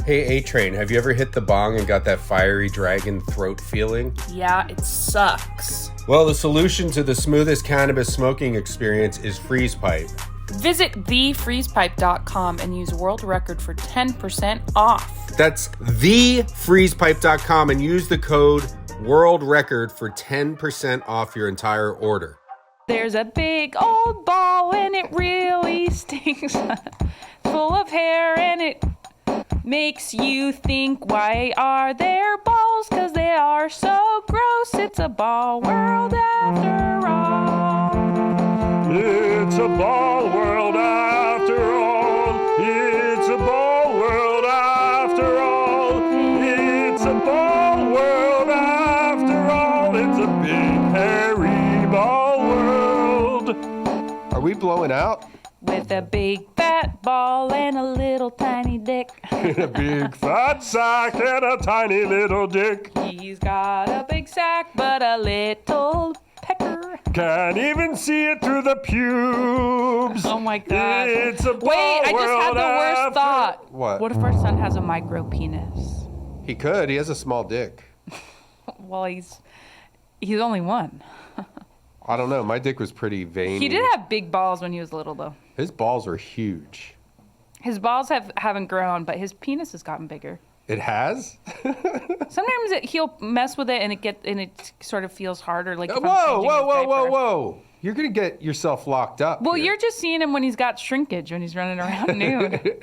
Hey, A-Train, have you ever hit the bong and got that fiery dragon throat feeling? Yeah, it sucks. Well, the solution to the smoothest cannabis smoking experience is Freeze Pipe. Visit thefreezepipe.com and use World Record for 10% off. That's thefreezepipe.com and use the code World Record for 10% off your entire order. There's a big old ball and it really stinks. Full of hair and it makes you think, why are there balls? 'Cause they are so gross. It's a ball world after all. It's a ball world after all. It's a ball world after all. It's a ball world after all. It's a big hairy ball world. Are we blowing out? With a big fat ball and a little tiny dick. A big fat sack and a tiny little dick. He's got a big sack but a little pecker. Can't even see it through the pubes. Oh my god. It's a ball Wait, I just had world the worst after- thought. What? What if our son has a micro penis? He could. He has a small dick. Well, he's only one. I don't know. My dick was pretty veiny. He did have big balls when he was little, though. His balls are huge. His balls haven't grown, but his penis has gotten bigger. It has? Sometimes he'll mess with it and it sort of feels harder. Like if I'm Whoa, changing his diaper. whoa. You're going to get yourself locked up. Well, here. you're just seeing him when he's got shrinkage, when he's running around nude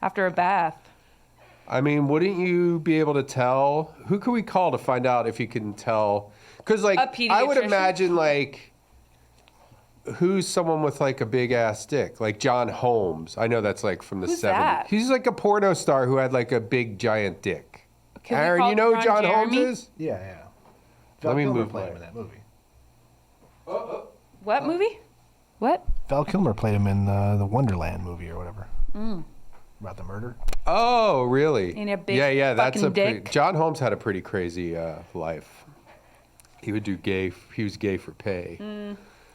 after a bath. I mean, wouldn't you be able to tell? Who could we call to find out if you can tell? Because, like, A I would pediatrician? imagine, like, who's someone with, like, a big-ass dick? Like John Holmes. I know that's, like, from the Who's 70s. that? He's, like, a porno star who had, like, a big, giant dick. Can we Aaron, call you know who Ron John Holmes Jeremy? is? Yeah. Let me Kilmer move played my- him in that movie. What movie? What? Val Kilmer played him in the Wonderland movie or whatever. About the murder. Oh, really? In a big yeah, that's fucking a pretty, dick? John Holmes had a pretty crazy life. He would do gay. He was gay for pay.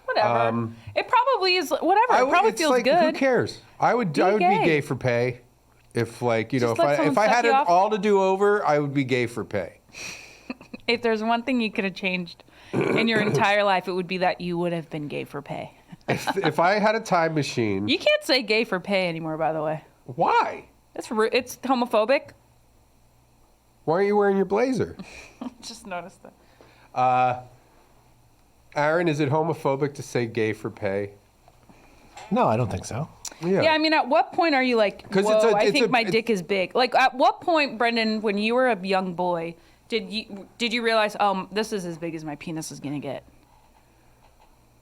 Whatever. It probably is. Whatever. It probably it's feels like, good. Who cares? I would be gay. gay for pay. If like Just if let I someone suck had you it off. all to do over, I would be gay for pay. If there's one thing you could have changed in your entire life, it would be that you would have been gay for pay. If I had a time machine, You can't say gay for pay anymore, by the way. why? It's homophobic. Why aren't you wearing your blazer? Just noticed that. Aaron, is it homophobic to say gay for pay? No, I don't think so. Yeah, I mean, at what point are you like, 'Cause whoa, I it's think a- my it's- dick is big? Like, at what point, Brendan, when you were a young boy, did you realize, this is as big as my penis is gonna get?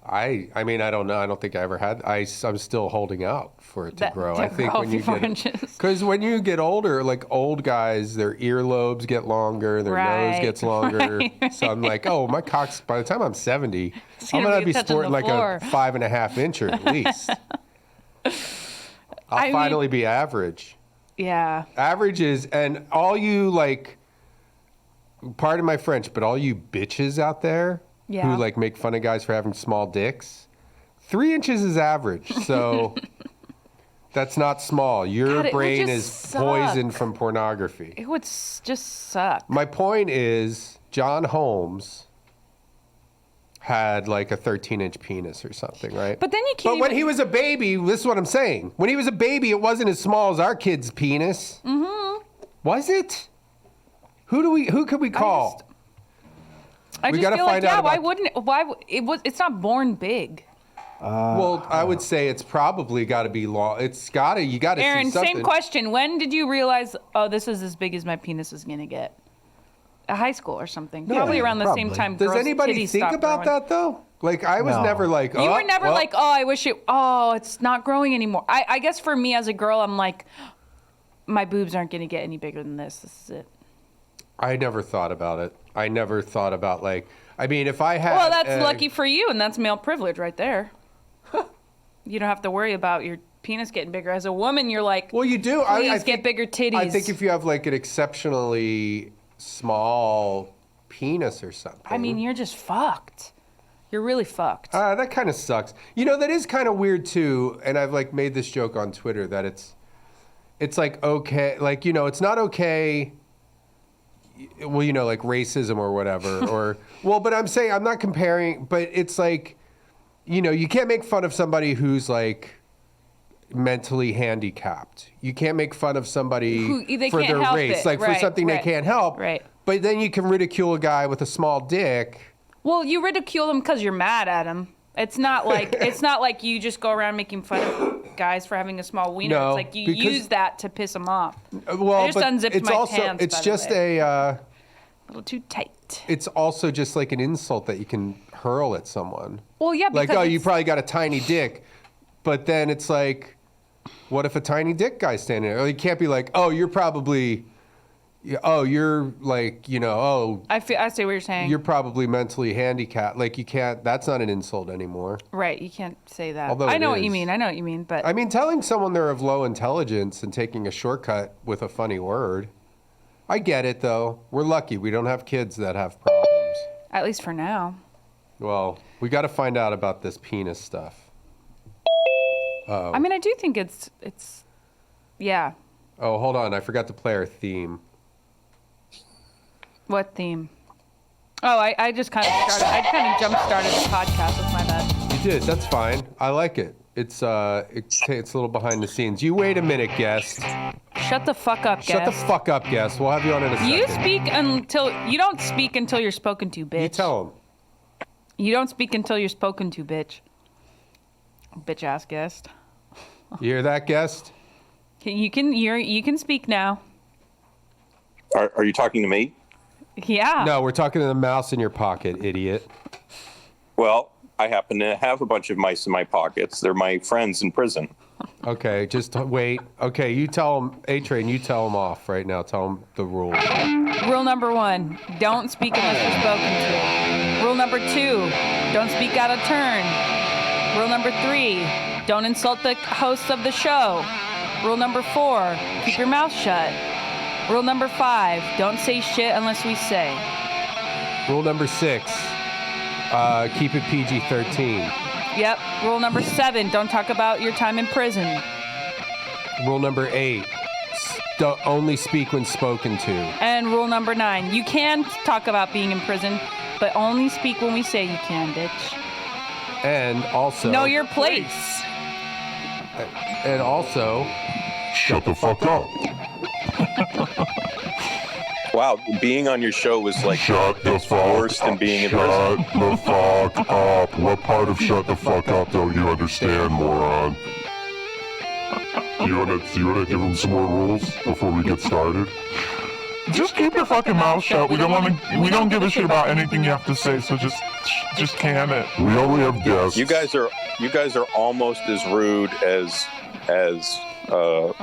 I mean, I don't know. I don't think I ever had. I'm still holding out for it to grow. to I think grow when a you few more get inches. because when you get older, like old guys, their earlobes get longer, their nose Right, gets longer. right. So I'm like, oh, my cock's. By the time I'm 70, I'm gonna gonna be be touching sporting the like floor. a 5.5 incher at least. I'll I mean- finally be average. Yeah. Average is, and all you like, pardon my French, but all you bitches out there Yeah. who like make fun of guys for having small dicks, 3 inches is average. So that's not small. Your God, it would brain just is suck. poisoned from pornography. It would just suck. My point is, John Holmes had like a 13-inch penis or something, right? But then you But can't when even- he was a baby, this is what I'm saying. When he was a baby, it wasn't as small as our kid's penis. Mm-hmm. Was it? Who could we call? I we just gotta feel like, find out why about- wouldn't, it's not born big. Well, I would say it's probably got to be long. You got to Aaron, see something. same question. When did you realize, this is as big as my penis is going to get? A high school or something. Probably around the same probably. time Does girls' anybody titties think stopped about growing. that though? Like I was No. never like. You were never like, I wish it's not growing anymore. I guess for me as a girl, I'm like, my boobs aren't going to get any bigger than this. This is it. I never thought about it. I never thought about like. I mean, if I had. Well, that's lucky for you, and that's male privilege right there. You don't have to worry about your penis getting bigger. As a woman, you're like, Well, you do. Please I get think, bigger titties. I think if you have like an exceptionally small penis or something. I mean, you're just fucked. You're really fucked. That kind of sucks. You know, that is kind of weird too. And I've like made this joke on Twitter that it's, it's like, okay, like, you know, it's not okay. Well, you know, like racism or whatever, or, well, but I'm saying, I'm not comparing, but it's like, you know, you can't make fun of somebody who's like mentally handicapped. You can't make fun of somebody for their race, like for something they can't help. Right. But then you can ridicule a guy with a small dick. Well, you ridicule them because you're mad at him. It's not like you just go around making fun of guys for having a small wiener. No, it's like you use that to piss them off. Well, I just unzipped it's my also pants, it's by the just way. a little too tight. it's also just like an insult that you can hurl at someone. Well, yeah, because like, oh, you probably got a tiny dick, but then it's like, what if a tiny dick guy's standing there? You can't be like, oh, you're probably, oh, you're like, you know, oh, I see what you're saying. you're probably mentally handicapped. Like, you can't. That's not an insult anymore. Right, you can't say that. Although I it know what you is. mean. I know what you mean, but I mean, telling someone they're of low intelligence and taking a shortcut with a funny word. I get it, though. We're lucky. We don't have kids that have problems. at least for now. Well, we got to find out about this penis stuff. I mean, I do think it's yeah. Oh, hold on. I forgot to play our theme. What theme? Oh, I just kind of started. I kind of jump started the podcast with my bad. You did. That's fine. I like it. It's a little behind the scenes. You wait a minute, guest. Shut the fuck up, Shut the guest. fuck up, guest. We'll have you on in a second. You don't speak until you're spoken to, bitch. You tell him. You don't speak until you're spoken to, bitch. Bitch ass guest. You hear that, guest? You can speak now. Are you talking to me? Yeah. No, we're talking to the mouse in your pocket, idiot. Well, I happen to have a bunch of mice in my pockets. They're my friends in prison. Okay, just wait. Okay, you tell him, A-Train, you tell him off right now. Tell him the rule. Rule number 1, don't speak unless you're spoken to. Rule number 2, don't speak out of turn. Rule number 3, don't insult the hosts of the show. Rule number 4, keep your mouth shut. Rule number 5, don't say shit unless we say. Rule number 6, keep it PG-13. Yep. Rule number 7, don't talk about your time in prison. Rule number 8, only speak when spoken to. And rule number 9, you can talk about being in prison, but only speak when we say you can, bitch. And also... Know your place. And also... Shut the fuck up. Wow, being on your show was like Shut the fuck worse than being in prison. Shut the fuck up. What part of shut the fuck up don't you understand, moron? You wanna give him some more rules before we get started? Just keep your fucking mouth shut. We don't give a shit about anything you have to say, so just can it. We only have guests. You guys are almost as rude as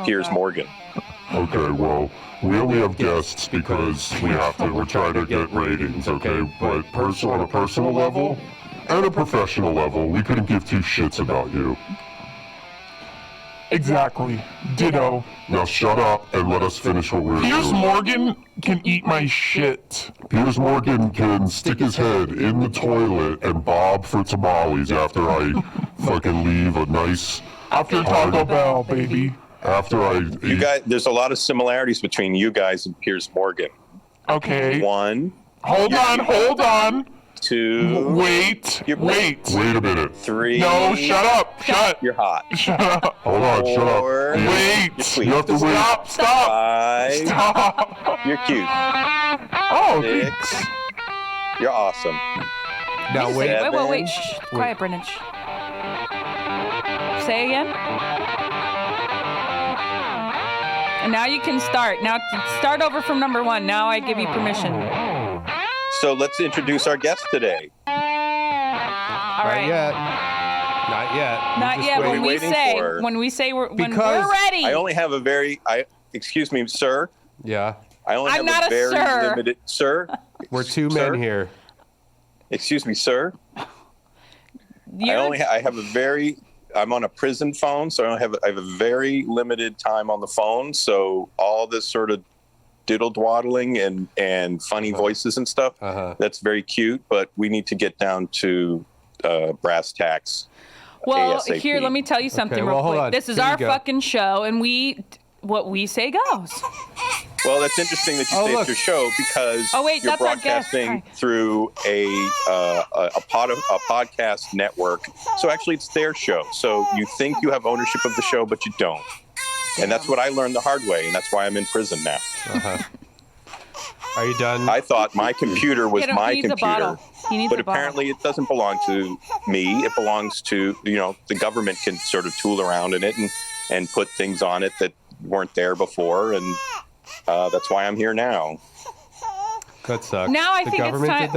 Piers God. Morgan. Okay, well, we only have guests because we're trying to get ratings, okay? But on a personal level and a professional level, we couldn't give two shits about you. Exactly. Ditto. Now shut up and let us finish what we're Piers doing. Morgan can eat my shit. Piers Morgan can stick his head in the toilet and bob for tamales after I fucking leave a nice... After Taco Bell, baby. After I You eat... guys, there's a lot of similarities between you guys and Piers Morgan. Okay. 1, Hold on. 2, Wait. You're- Wait a minute. 3. No, shut up. Shut. You're hot. Shut up. Hold on, shut up. 4, Wait. You're sweet. You have to wait. Stop. 5. Stop. You're cute. Oh, 6. thanks. You're awesome. Now wait. Wait. Shh. Quiet, Brendan. Shh. Say again. And now you can start. Now start over from number 1. Now I give you permission. So let's introduce our guest today. All Not right. yet. Not yet. Not Just yet. wait. When we waiting say for- when Because we're ready. I only have a very excuse me, sir. Yeah. I only I'm have not a a very sir. limited sir. We're two Sir? men here. Excuse me, sir. You're- I'm on a prison phone, so I have a very limited time on the phone. So all this sort of diddle dwaddling and funny voices and stuff, that's very cute, but we need to get down to brass tacks. Well, ASAP. here, let me tell you something Okay, real well, hold quick. on. This is Here you our go. fucking show, and we what we say goes. Well, that's interesting that you say it's your show because you're that's our guest. broadcasting through a podcast network. So actually, it's their show. So you think you have ownership of the show, but you don't. And that's what I learned the hard way, and that's why I'm in prison now. Are you done? I thought my computer was my computer, but apparently it doesn't belong to me. It belongs to, the government can sort of tool around in it and put things on it that weren't there before, and that's why I'm here now. That sucks. Now I think it's time.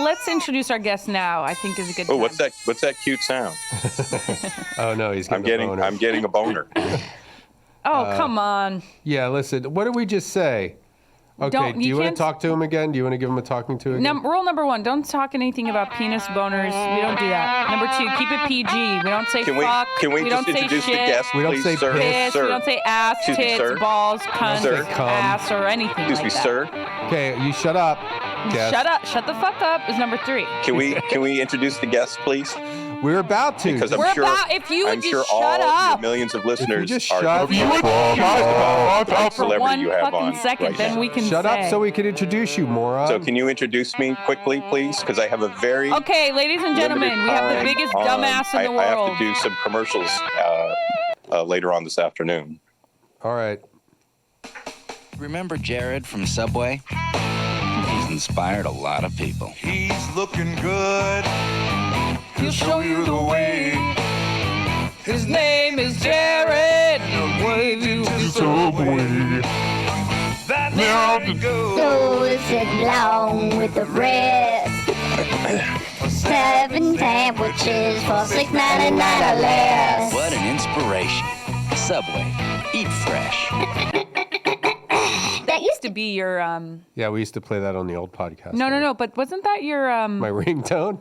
Let's introduce our guest now. I think is a good time. Oh, what's that cute sound? Oh no, I'm getting a boner. Oh, come on. Yeah, listen. What did we just say? Okay, do you want to talk to him again? Do you want to give him a talking to again? Rule number 1, don't talk anything about penis boners. We don't do that. Number 2, keep it PG. We don't say fuck. Can we just introduce the guest, we don't please, say sir? Piss. Sir. We don't say ass, tits, balls, cunt, ass, or anything Excuse me, like that. sir. Okay, you shut up. Guest. Shut up. Shut the fuck up is number 3. Can we introduce the guest, please? We're about to. Because if you would I'm just sure shut all up. your millions of listeners just are shut about For celebrity one you have fucking on second, right then now. we can Shut say. up so we can introduce you, moron. So can you introduce me quickly, please? Because I have a very Okay, ladies and gentlemen, we have the limited biggest time dumbass in the I world. have to do some commercials later on this afternoon. All right. Remember Jared from Subway? He's inspired a lot of people. He's looking good. He'll show you the way. His name is Jared. Wave you to Subway. That's how it goes. Goes along with the rest. 7 sandwiches for $6.99 or less. What an inspiration. Subway. Eat fresh. That used to be your Yeah, we used to play that on the old podcast. No, but wasn't that your My ringtone?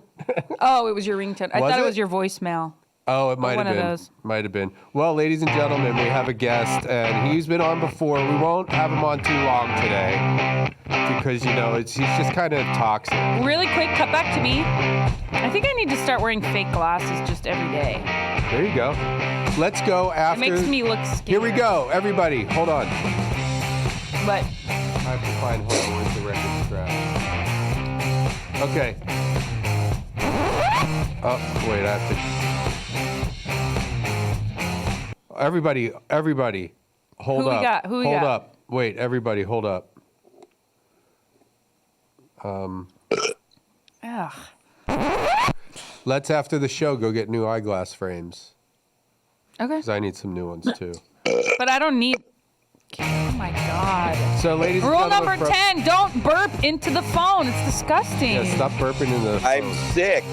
Oh, it was your ringtone. I thought it was your voicemail. Oh, it might have one been. of those. Might have been. Well, ladies and gentlemen, we have a guest, and he's been on before. We won't have him on too long today because, he's just kind of toxic. Really quick, cut back to me. I think I need to start wearing fake glasses just every day. There you go. Let's go after. It makes me look skinny. Here we go. Everybody, hold on. But I have to find where's the record scratch. Okay. Oh, wait, I have to. Everybody, hold up. Who we hold got? up. Wait, everybody, hold up. ugh. Let's, after the show, go get new eyeglass frames. Okay. Because I need some new ones, too. But I don't need. Oh my God. So, ladies and Rule gentlemen. number 10: don't burp into the phone. It's disgusting. Yeah, stop burping in the phone. I'm sick.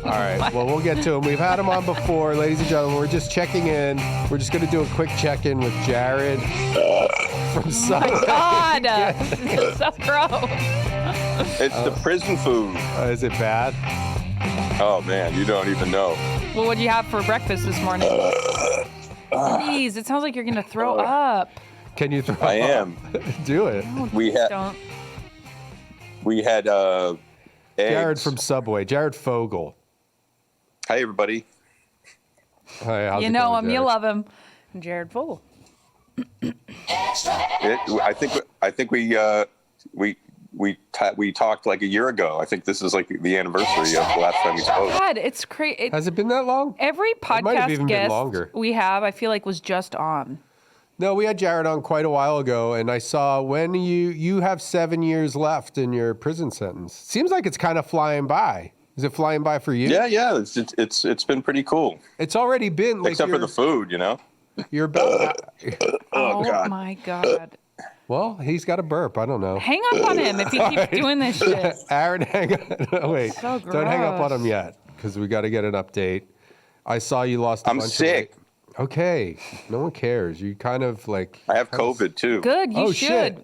All right. Well, we'll get to him. We've had him on before, ladies and gentlemen. We're just checking in. We're just going to do a quick check-in with Jared from Subway. God, this is so gross. It's the prison food. Is it bad? Oh man, you don't even know. Well, what did you have for breakfast this morning? Please, it sounds like you're gonna throw up. Can you throw I up? am. Do it. We had Don't. eggs. Jared from Subway. Jared Fogle. Hi everybody. Hi, how's You it know going, him, you Jared? love him. Jared Fogle. I think we talked like a year ago. I think this is like the anniversary of the last time we spoke. God, it's crazy. Has it been that long? Every might have podcast even been guest longer. we have, I feel like, was just on. No, we had Jared on quite a while ago, and I saw when you have 7 years left in your prison sentence. Seems like it's kind of flying by. Is it flying by for you? Yeah. It's been pretty cool. It's already been like Except for the food, You're about. Oh God. my God. Well, he's got a burp. I don't know. Hang up on him if he keeps doing this shit. Aaron, hang on. No, wait. So Don't hang up on gross. him yet, because we got to get an update. I saw you lost a I'm bunch sick. of weight. Okay. No one cares. You kind of like. I have COVID too. Good, you Oh, should.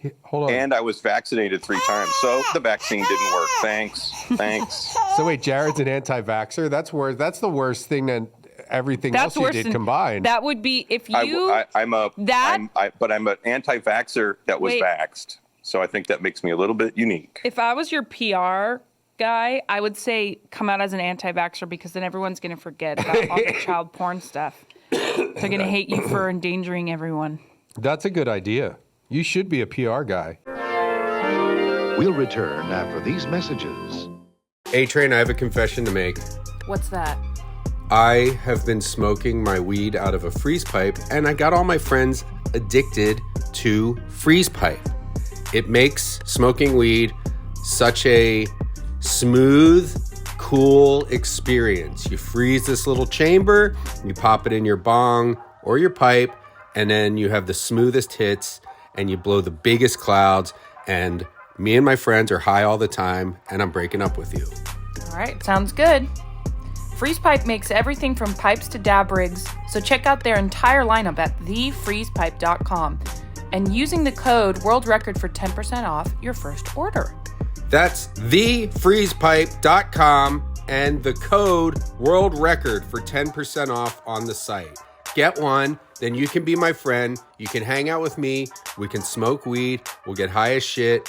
shit. Hold on. And I was vaccinated 3 times, so the vaccine didn't work. Thanks. So wait, Jared's an anti-vaxxer? That's worse. That's the worst thing than everything That's else you worse did than combined. That would be if you. I'm an anti-vaxxer that was Wait. vaxxed, so I think that makes me a little bit unique. If I was your PR guy, I would say come out as an anti-vaxxer because then everyone's going to forget about all the child porn stuff. They're going to hate you for endangering everyone. That's a good idea. You should be a PR guy. We'll return after these messages. A-Train, I have a confession to make. What's that? I have been smoking my weed out of a freeze pipe, and I got all my friends addicted to freeze pipe. It makes smoking weed such a smooth, cool experience. You freeze this little chamber, you pop it in your bong or your pipe, and then you have the smoothest hits, and you blow the biggest clouds, and me and my friends are high all the time, and I'm breaking up with you. All right, sounds good. Freeze Pipe makes everything from pipes to dab rigs, so check out their entire lineup at thefreezepipe.com and using the code World Record for 10% off your first order. That's thefreezepipe.com and the code World Record for 10% off on the site. Get one, then you can be my friend. You can hang out with me. We can smoke weed. We'll get high as shit.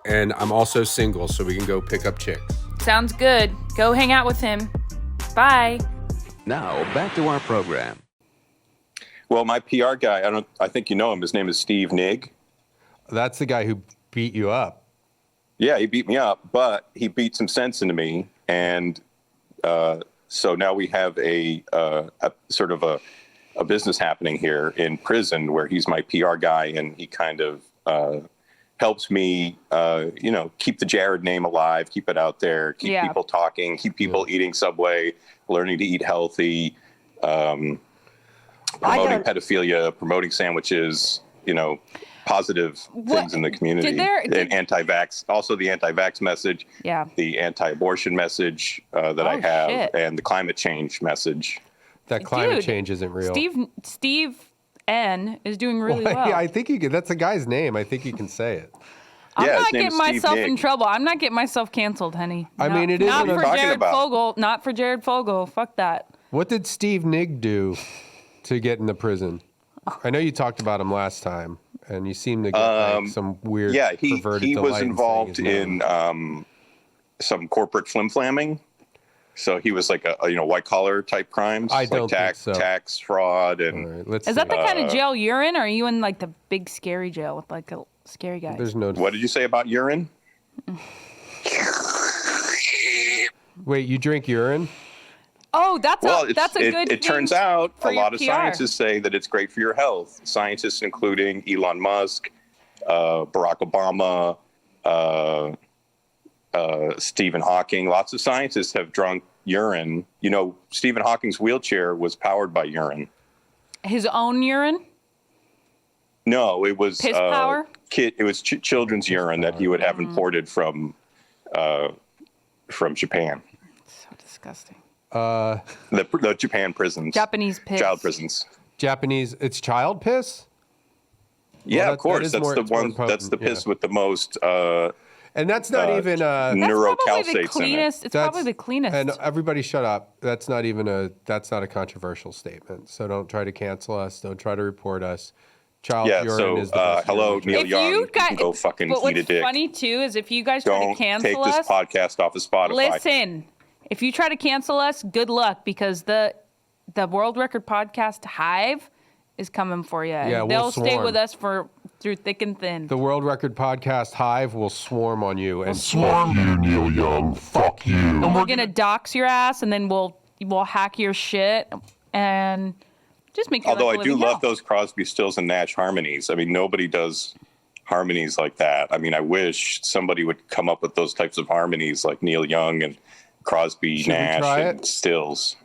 And I'm also single, so we can go pick up chicks. Sounds good. Go hang out with him. Bye. Now, back to our program. Well, my PR guy, I think you know him. His name is Steve Nigg. That's the guy who beat you up. Yeah, he beat me up, but he beat some sense into me. And so now we have a sort of a business happening here in prison where he's my PR guy, and he kind of helps me, keep the Jared name alive, keep it out there, keep people talking, keep people eating Subway, learning to eat healthy, promoting pedophilia, promoting sandwiches, positive things in the community. And anti-vax, also the anti-vax message, the anti-abortion message that I have, and the climate change message. That climate change isn't real. Steve N is doing really well. Yeah, I think you can. That's a guy's name. I think you can say it. I'm not getting myself in trouble. I'm not getting myself canceled, honey. I mean, it is not what for I'm Jared Fogle. Not for Jared Fogle. Fuck that. What did Steve Nigg do to get into prison? I know you talked about him last time, and you seem to get some weird perverted he was delight involved in some corporate flim-flamming. So he was like a white collar type crimes, I don't think so. Tax fraud, and is that the kind of jail you're in, or are you in like the big scary jail with like a scary guy? There's no. What did you say about urine? Wait, you drink urine? Oh, that's a good. It turns out a lot of PR. scientists say that it's great for your health. Scientists including Elon Musk, Barack Obama, Stephen Hawking. Lots of scientists have drunk urine. Stephen Hawking's wheelchair was powered by urine. His own urine? No, it was piss power. It was children's urine that he would have imported from Japan. So disgusting. The Japan prisons. Japanese piss. Child prisons. Japanese. It's child piss. Yeah, of course. That's the one. That's the piss with the most. And that's not even neurocalcates in it. It's probably the cleanest. And everybody shut up. That's not a controversial statement. So don't try to cancel us. Don't try to report us. Child urine is the best hello, urine. Neil Young. You can go fucking eat a dick. What's funny too is if you guys try to cancel us. Don't take this podcast off of Spotify. Listen, if you try to cancel us, good luck, because the World Record Podcast Hive is coming for you. Yeah, they'll stay with us through thick and thin. The World Record Podcast Hive will swarm on you. And swarm you, Neil Young. Fuck you. And we're gonna dox your ass, and then we'll hack your shit and just make. Although I do love those Crosby, Stills, and Nash harmonies. I mean, nobody does harmonies like that. I mean, I wish somebody would come up with those types of harmonies like Neil Young and Crosby, Nash, and Stills.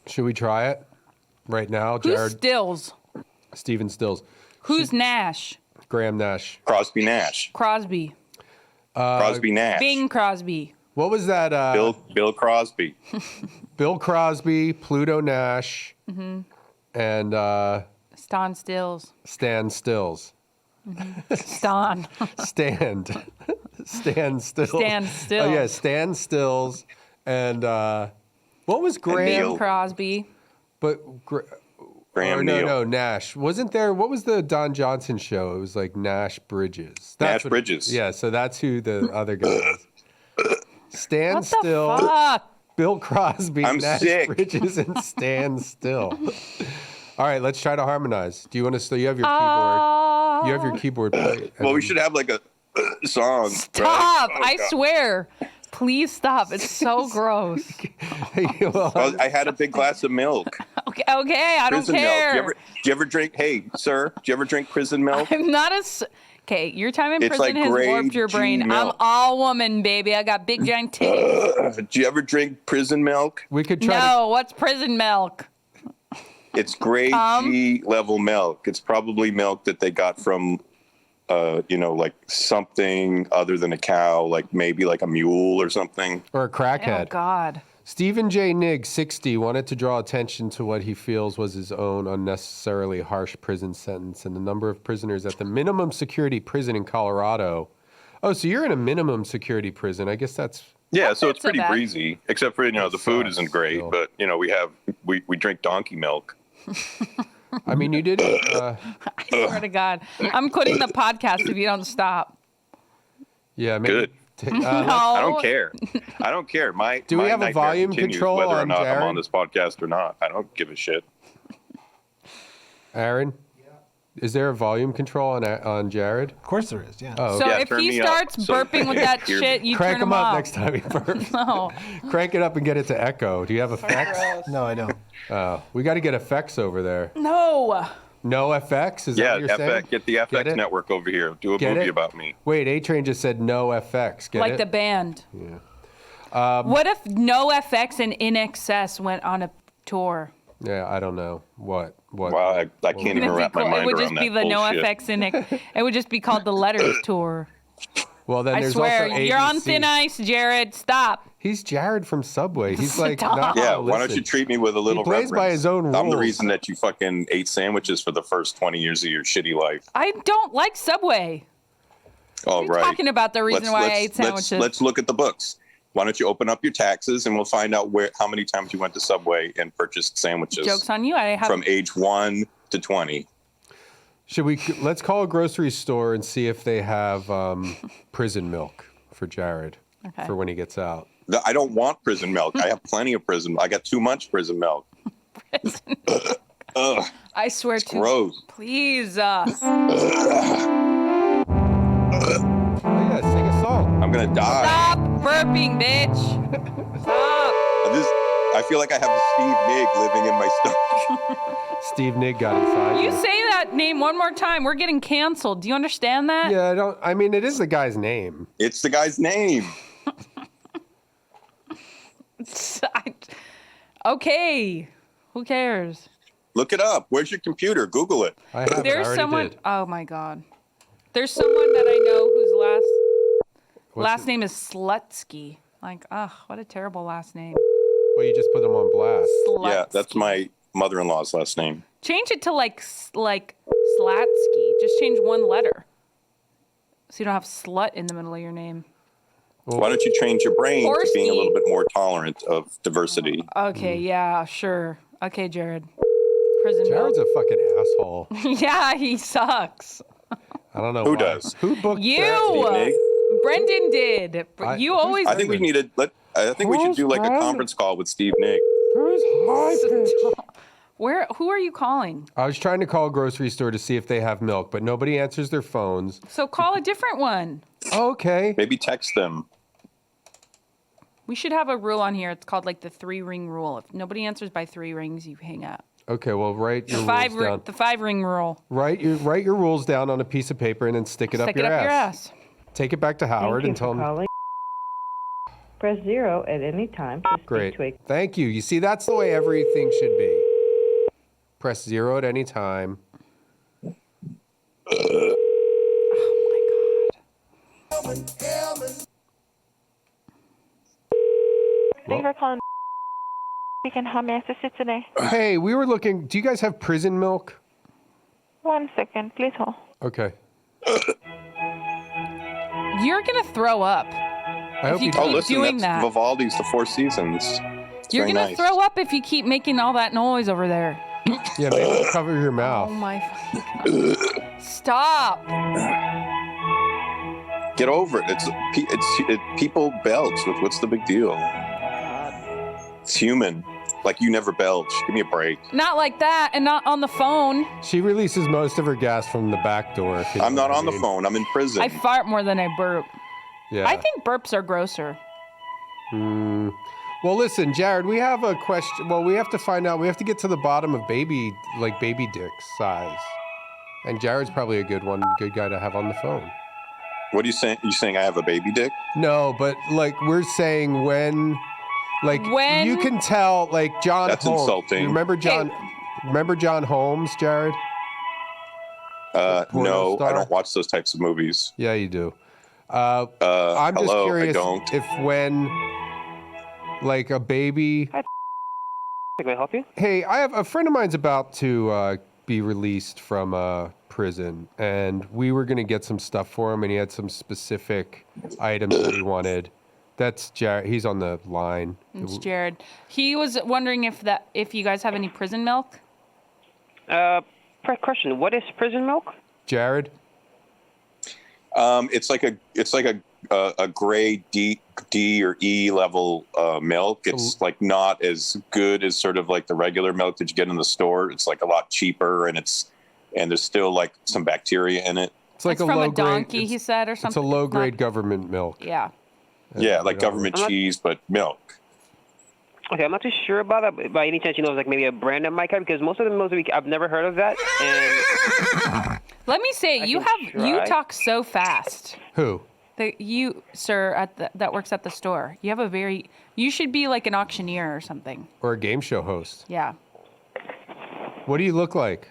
Should we try it right now, Jared? Who's Stills? Stephen Stills. Who's Nash? Graham Nash. Crosby Nash. Crosby. Crosby Nash. Bing Crosby. What was that? Bill Crosby. Bill Crosby, Pluto Nash, and Stan Stills. Stan Stills. Stan. Stan Stills. Stan Stills. Oh yeah, Stan Stills, and what was Graham Crosby? But Graham no, Nash. Wasn't there, what was the Don Johnson show? It was like Nash Bridges. Bridges. Yeah, so that's who the other guy is. Stan What Still, the fuck? Bill Crosby, I'm Nash sick. Bridges, and Stan Still. All right, let's try to harmonize. Do you want to still? You have your keyboard. You have your keyboard plate. Well, we should have like a song. Stop! Right? Oh, I God. swear. Please stop. It's so gross. Well, I had a big glass of milk. Okay, I don't Prison care. milk. Do you ever drink? Hey, sir, do you ever drink prison milk? I'm not as. Okay, your time in It's prison like has grade warped your G brain. I'm milk. all woman, baby. I got big giant titties. Do you ever drink prison milk? We could try. No, what's prison milk? It's grade G level milk. It's probably milk that they got from, like something other than a cow, like maybe like a mule or something. Or a crackhead. Oh God. Stephen J. Nigg, 60, wanted to draw attention to what he feels was his own unnecessarily harsh prison sentence and the number of prisoners at the minimum security prison in Colorado. Oh, so you're in a minimum security prison. I guess that's... Yeah, so it's so pretty bad. breezy, except for, the food isn't great, still. but, we drink donkey milk. I mean, you did... I swear to God. I'm quitting the podcast if you don't stop. yeah, maybe... Good. No. I don't care. I don't care. Do we have a nightmare volume continues control whether or on not Jared? I'm on this podcast or not. I don't give a shit. Aaron? Is there a volume control on Jared? Of course there is, yeah. Oh, So Yeah, if turn he me up starts so burping with that hear me. shit, you crank turn him him up off. next time he burps. No. Crank it up and get it to echo. Do you have effects? No, I don't. Oh, we got to get effects over there. No. No FX? Is that Yeah, what you're saying? get the Get FX it? network over here. Do a Get movie it? about me. Wait, A-Train just said no FX. Get Like it? the band. Yeah. What if No FX and In Excess went on a tour? Yeah, I don't know. What? Wow, I can't even wrap my mind it would around just be that the No bullshit. FX in it. It would just be called the Letters Tour. Well, then I there's swear, also you're on ABC. thin ice, Jared. Stop. He's Jared from Subway. He's like, Stop. not Yeah, gonna why don't you listen. treat me with a little He plays reverence? by his own I'm the rules. reason that you fucking ate sandwiches for the first 20 years of your shitty life. I don't like Subway. Oh, You're right. talking about the reason why I ate sandwiches. Let's look at the books. Why don't you open up your taxes and we'll find out how many times you went to Subway and purchased sandwiches Joke's on you. I have from age 1 to 20. Let's call a grocery store and see if they have prison milk for Jared Okay. for when he gets out. I don't want prison milk. I have plenty of prison. I got too much prison milk. Ugh, I swear to gross. Please. Oh, yeah, sing a song. I'm gonna die. Stop burping, bitch. Stop. I feel like I have a Steve Nig living in my stomach. Steve Nig got inside. You say that name one more time, we're getting canceled. Do you understand that? Yeah, I mean, it is the guy's name. It's the guy's name. Okay. Who cares? Look it up. Where's your computer? Google it. I have. There's I already someone. did. Oh my God. There's someone that I know whose What's last it? name is Slutsky. Like, ugh, what a terrible last name. Well, you just put them on blast. Yeah, that's Slutsky. my mother-in-law's last name. Change it to like Slatsky. Just change one letter. So you don't have slut in the middle of your name. Why don't you train your brain to being a Horsey. little bit more tolerant of diversity? Okay, yeah, sure. Okay, Jared. Prison Jared's milk. a fucking asshole. Yeah, he sucks. I don't know Who why. does? Who booked You. that? Steve Nig? Brendan did. You always. I think we need to I think we should do like a conference call with Steve Nig. Who's high? Who are you calling? I was trying to call a grocery store to see if they have milk, but nobody answers their phones. So call a different one. Okay. Maybe text them. We should have a rule on here. It's called like the 3-ring rule. If nobody answers by 3 rings, you hang up. Okay, well, write your rules down. The 5-ring rule. Write your rules down on a piece of paper and then stick it up your ass. Take it back to Howard and tell him. Calling. Press 0 at any time to speak Great. to a Thank you. You see, that's the way everything should be. Press 0 at any time. Oh my God. Thank you for calling. Speaking, how may I assist you today? Hey, we were looking. Do you guys have prison milk? 1 second, please hold. Okay. You're going to throw up. I hope you you keep Oh, listen, doing that's that. Vivaldi's The Four Seasons. It's You're very going to nice. throw up if you keep making all that noise over there. Yeah, maybe cover your mouth. Oh my fucking God. Stop. Get over it. People belch. What's the big deal? It's human. Like, you never belch. Give me a break. Not like that, and not on the phone. She releases most of her gas from the back door. If you know I'm not what I on the mean. phone. I'm in prison. I fart more than I burp. Yeah. I think burps are grosser. Well, listen, Jared, we have a question. Well, we have to find out. We have to get to the bottom of baby dick size. And Jared's probably a good guy to have on the phone. What are you saying? You saying I have a baby dick? No, but like we're saying when you can tell, like John That's Holmes. insulting. You remember John? Remember John Holmes, Jared? No, star? I don't watch those types of movies. Yeah, you do. I'm just hello, curious I don't. if when, like a baby. Hi, can I help you? Hey, I have a friend of mine's about to be released from prison, and we were gonna get some stuff for him, and he had some specific items that he wanted. That's Jared. He's on the line. It's Jared. He was wondering if you guys have any prison milk. Question. What is prison milk? Jared. It's like a grade D or E level milk. It's like not as good as sort of like the regular milk that you get in the store. It's like a lot cheaper, and there's still like some bacteria in it. It's like It's from a donkey, he said, or something. It's a low grade government milk. Yeah. Yeah, like government cheese, but milk. Okay, I'm not too sure about that. By any chance, you know, like maybe a brand that might have, because most of the milks I've never heard of that. And Let me say, you talk so fast. Who? You, sir, that works at the store. You have you should be like an auctioneer or something. Or a game show host. Yeah. What do you look like?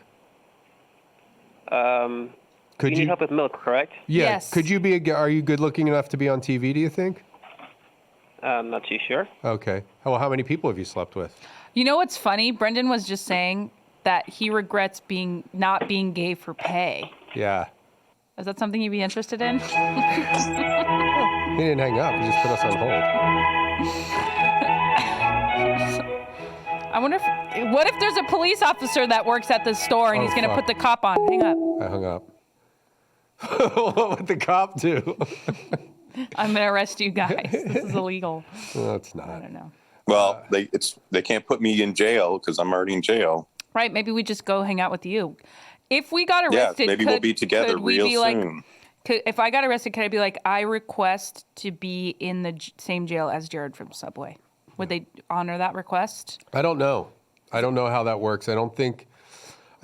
you need help with milk, correct? Yeah. Yes. Could you are you good looking enough to be on TV, do you think? I'm not too sure. Okay. Well, how many people have you slept with? You know what's funny? Brendan was just saying that he regrets not being gay for pay. Yeah. Is that something you'd be interested in? He didn't hang up. He just put us on hold. I wonder what if there's a police officer that works at the store and he's going to put the cop on? Hang up. I hung up. What would the cop do? I'm going to arrest you guys. This is illegal. No, it's not. I don't know. Well, they can't put me in jail because I'm already in jail. Right. Maybe we just go hang out with you. If we got arrested, maybe we'll be together real soon. If I got arrested, could I be like, I request to be in the same jail as Jared from Subway? Would they honor that request? I don't know. I don't know how that works. I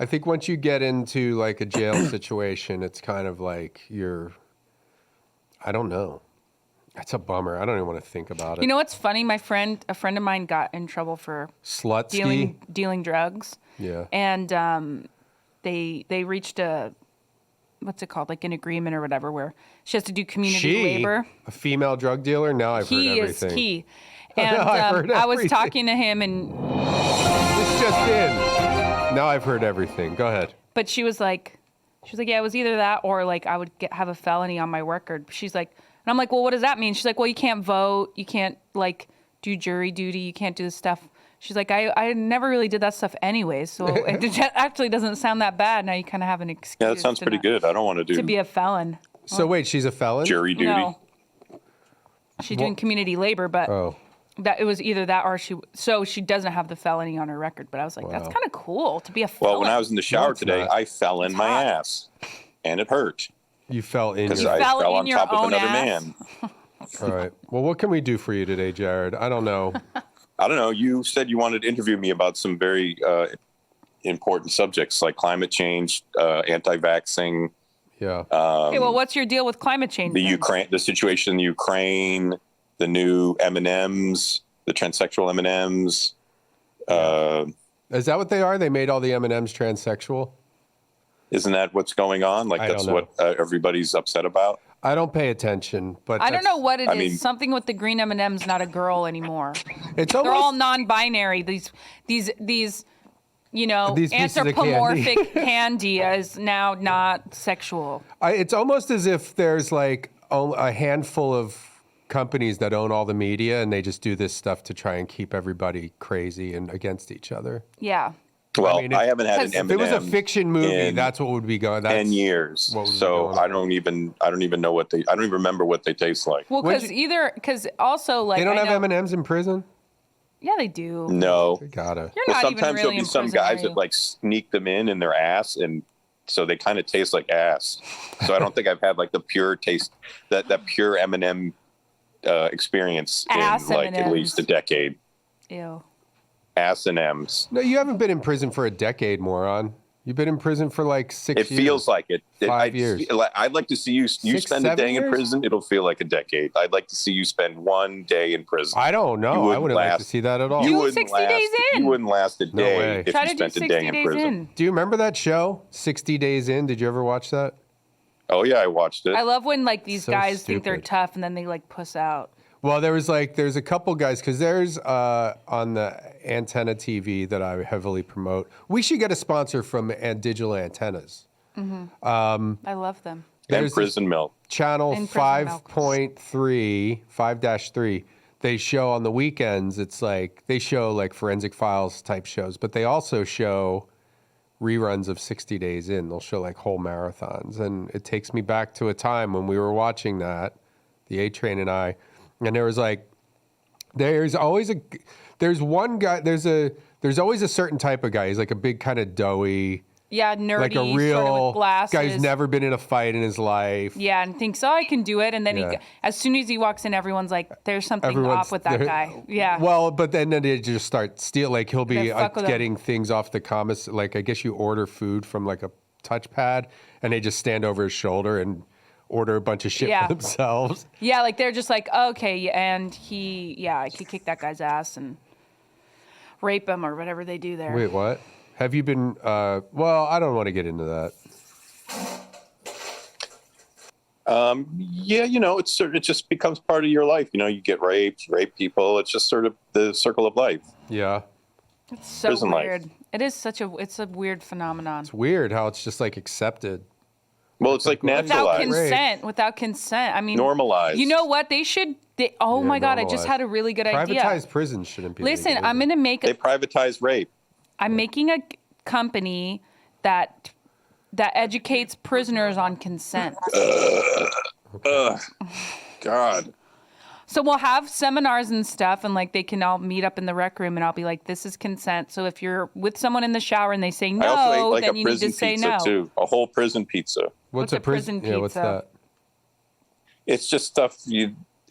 think once you get into like a jail situation, it's kind of like I don't know. That's a bummer. I don't even want to think about it. You know what's funny? A friend of mine got in trouble for dealing drugs. Yeah. And they reached what's it called? Like an agreement or whatever, where she has to do community labor. A female drug dealer? Now I've heard everything. He is key. And I was talking to him, and this just in. Now I've heard everything. Go ahead. But she was like, yeah, it was either that or like I would have a felony on my record. She's like, and I'm like, well, what does that mean? She's like, well, you can't vote, you can't like do jury duty, you can't do this stuff. She's like, I never really did that stuff anyways, so it actually doesn't sound that bad. Now you kind of have an excuse. Yeah, that sounds pretty good. I don't want to be a felon. So wait, she's a felon? Jury duty. No. She's doing community labor, but that it was either that or she doesn't have the felony on her record. But I was like, that's kind of cool to be a felon. Well, when I was in the shower today, I fell in my ass, and it hurt. You fell in because I fell on top of another man. All right. Well, what can we do for you today, Jared? I don't know. I don't know. You said you wanted to interview me about some very important subjects like climate change, anti-vaxxing. Yeah. Okay, well, what's your deal with climate change? The situation in Ukraine, the new M&Ms, the transsexual M&Ms. Is that what they are? They made all the M&Ms transsexual? Isn't that what's going on? Like that's what everybody's upset about? I don't pay attention, but I don't know what it is. Something with the green M&M's not a girl anymore. They're all non-binary. These anthropomorphic candy is now not sexual. It's almost as if there's like a handful of companies that own all the media, and they just do this stuff to try and keep everybody crazy and against each other. Yeah. Well, I haven't had an M&M. If it was a fiction movie, that's what would be going. 10 years. So I don't even know I don't even remember what they taste like. Well, because also like they don't have M&Ms in prison. Yeah, they do. No. They gotta. You're Well, not even sometimes really there'll be in some prison, guys are you? that like sneak them in their ass, and so they kind of taste like ass. So I don't think I've had like the pure taste, that pure M&M experience Ass in like at M&Ms. least a decade. Ew. Ass and M's. No, you haven't been in prison for a decade, moron. You've been in prison for like 6 years. It feels like it. 5 years. I'd like to see you 6, spend a 7 day in years? prison. It'll feel like a decade. I'd like to see you spend one day in prison. I don't know. I wouldn't like to see that at all. You Do wouldn't 60 last, days in. You wouldn't last a No day way. if Try you to do spent 60 a day in days prison. in. Do you remember that show, 60 Days In? Did you ever watch that? Oh yeah, I watched it. I love when like these So guys think they're stupid. tough and then they like puss out. Well, there's a couple guys, because there's on the antenna TV that I heavily promote. We should get a sponsor from Digital Antennas. I love them. And There's prison milk. Channel And prison milk. 5.3, 5-3. They show on the weekends, it's like, they show like Forensic Files type shows, but they also show reruns of 60 Days In. They'll show like whole marathons. And it takes me back to a time when we were watching that, the A-Train and I, and there was like, there's always one guy, there's always a certain type of guy. He's like a big kind of doughy, Yeah, nerdy, like a sort of real with glasses. guy who's never been in a fight in his life. Yeah, and thinks, oh, I can do it. And then Yeah. as soon as he walks in, everyone's like, there's something Everyone's off with that there- guy. Yeah. Well, but then they just start stealing. Like he'll They be fuck with him. getting things off the commerce. Like I guess you order food from like a touchpad, and they just stand over his shoulder and order a bunch of shit Yeah. for themselves. Yeah, like they're just like, okay, and I could kick that guy's ass and rape him or whatever they do there. Wait, what? Have you been? Well, I don't want to get into that. Yeah, it just becomes part of your life. You get raped, you rape people. It's just sort of the circle of life. Yeah, It's so Prison life. weird. It is it's a weird phenomenon. it's weird how it's just like accepted. Well, it's like Without naturalized. consent. I mean, Normalized. You know what? They should. Oh Yeah, my God! I just normalized. had a really good idea. Privatized prisons shouldn't be. Listen, legal, I'm is it? gonna make. They privatize rape. I'm making a company that educates prisoners on consent. God. So we'll have seminars and stuff, and like they can all meet up in the rec room, and I'll be like, "This is consent." So if you're with someone in the shower and they say I also ate no, like then a you need prison to say pizza no. too. A whole prison pizza. What's a prison Yeah, what's pizza? that? It's just stuff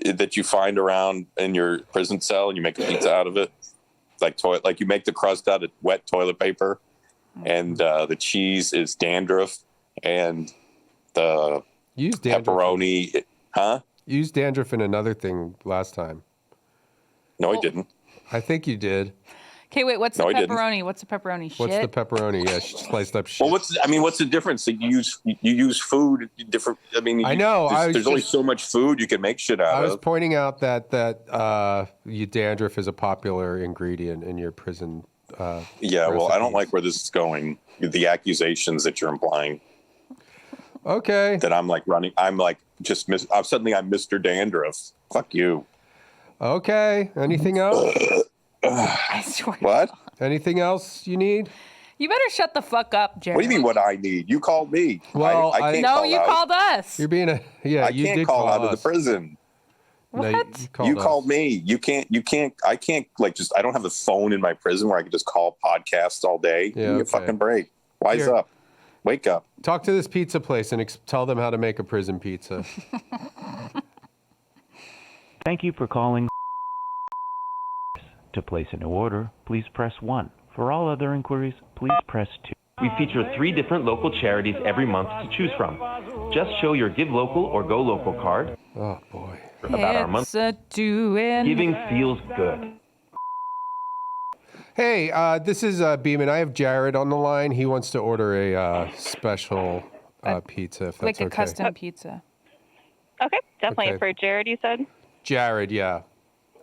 that you find around in your prison cell, and you make a pizza out of it. Like you make the crust out of wet toilet paper, and the cheese is dandruff, and the Use dandruff. pepperoni. You used dandruff in another thing last time. No, I didn't. I think you did. Okay, wait. What's No, I the didn't. pepperoni? What's the pepperoni? What's Shit. the pepperoni? Yeah, sliced up shit. Well, what's the difference? Like you use food different. I mean, I know, I was There's only just- so much food you can make shit out I was of. pointing out that you dandruff is a popular ingredient in your prison. Yeah, well, I don't recipes. like where this is going. The accusations that you're implying Okay. that I'm like running. I'm like suddenly I'm Mr. Dandruff. Fuck you. Okay. Anything else? I swear. What? Anything else you need? You better shut the fuck up, Jared. What do you mean? What I need? You called me. Well, I can't No, call you out. called us. You're being a I can't did call out of the us. prison. No, What? You us. called me. You can't. I can't I don't have a phone in my prison where I can just call podcasts all day. Yeah, Give me a okay. fucking break. Wise Here. up. Wake up. Talk to this pizza place and tell them how to make a prison pizza. Thank you for calling. To place a new order, please press 1. For all other inquiries, please press 2. We feature 3 different local charities every month to choose from. Just show your Give Local or Go Local card Oh boy. about our month. It's a doing. Giving feels good. Hey, this is Beeman. I have Jared on the line. He wants to order a special pizza, if that's like a okay. custom pizza. Okay, definitely Okay. for Jared, you said? Jared, yeah.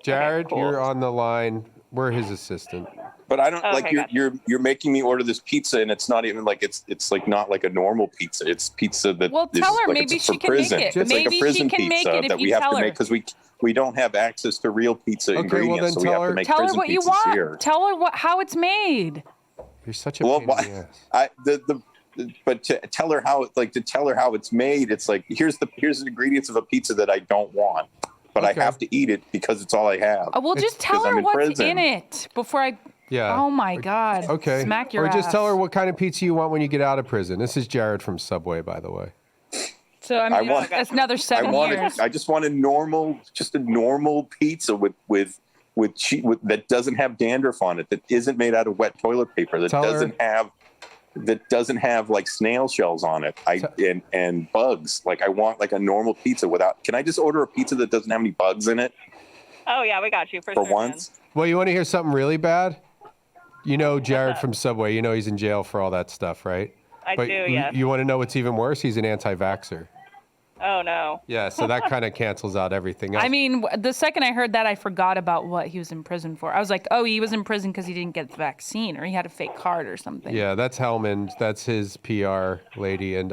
Jared, cool. you're on the line. We're his assistant. But I don't Okay, like gotcha. you're making me order this pizza, and it's not even like it's like not like a normal pizza. It's pizza that Well, is tell her, like maybe it's she for can make prison. it. It's like Maybe a she prison can make pizza it if that you we have tell to her. make because we don't have access to real pizza Okay, well, ingredients, then so we tell have her- to make Tell her prison what you pizzas want. here. Tell her how it's made. You're such a Well, pain in the ass. but to tell her how it's made, it's like here's the ingredients of a pizza that I don't want, but I have to eat it because it's all I have. Well, just tell her I'm in what's prison. in it before I. Yeah. Oh my God. Okay. Smack your Or just ass. tell her what kind of pizza you want when you get out of prison. This is Jared from Subway, by the way. So I mean, that's another 7 years. I just want a normal pizza with that doesn't have dandruff on it, that isn't made out of wet toilet paper, that doesn't have like snail shells on it, and bugs. Like I want like a normal pizza without. Can I just order a pizza that doesn't have any bugs in it? Oh yeah, we got you for For sure, once. Well, you want to hear something really bad? You know Jared from Subway. You know he's in jail for all that stuff, right? I do, yes. You want to know what's even worse? He's an anti-vaxxer. Oh no. Yeah, so that kind of cancels out everything else. I mean, the second I heard that, I forgot about what he was in prison for. I was like, oh, he was in prison because he didn't get the vaccine or he had a fake card or something. Yeah, that's Hellman. That's his PR lady. And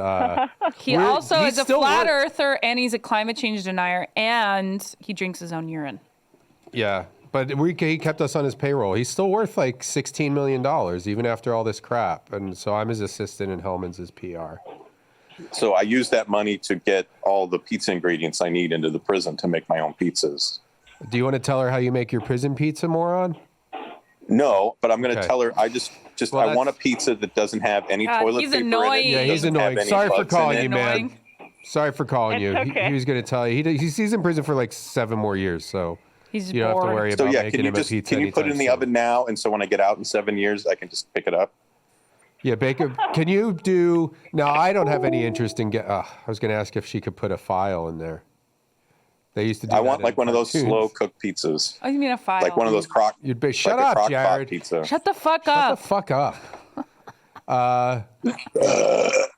he also is a flat earther and he's a climate change denier and he drinks his own urine. Yeah, but he kept us on his payroll. He's still worth like $16 million even after all this crap. And so I'm his assistant and Hellman's his PR. So I use that money to get all the pizza ingredients I need into the prison to make my own pizzas. Do you want to tell her how you make your prison pizza, moron? No, but I'm going to tell her I I want a pizza that doesn't have any toilet he's paper annoying. in it. Yeah, he's annoying. Sorry for calling you, man. Sorry for calling you. It's okay. He was going to tell you. He's in prison for like 7 more years, so he's you don't have to worry about making him a pizza. Can you put it in the oven now, and so when I get out in 7 years, I can just pick it up? Yeah, Baker, can you do... Now, I don't have any interest in... I was going to ask if she could put a file in there. They used to do I want like one of those cartoons. slow-cooked pizzas. Oh, you mean a file? Like one of those crock... Shut like up, a crock Jared. pot pizza. Shut the fuck up. Shut the fuck up.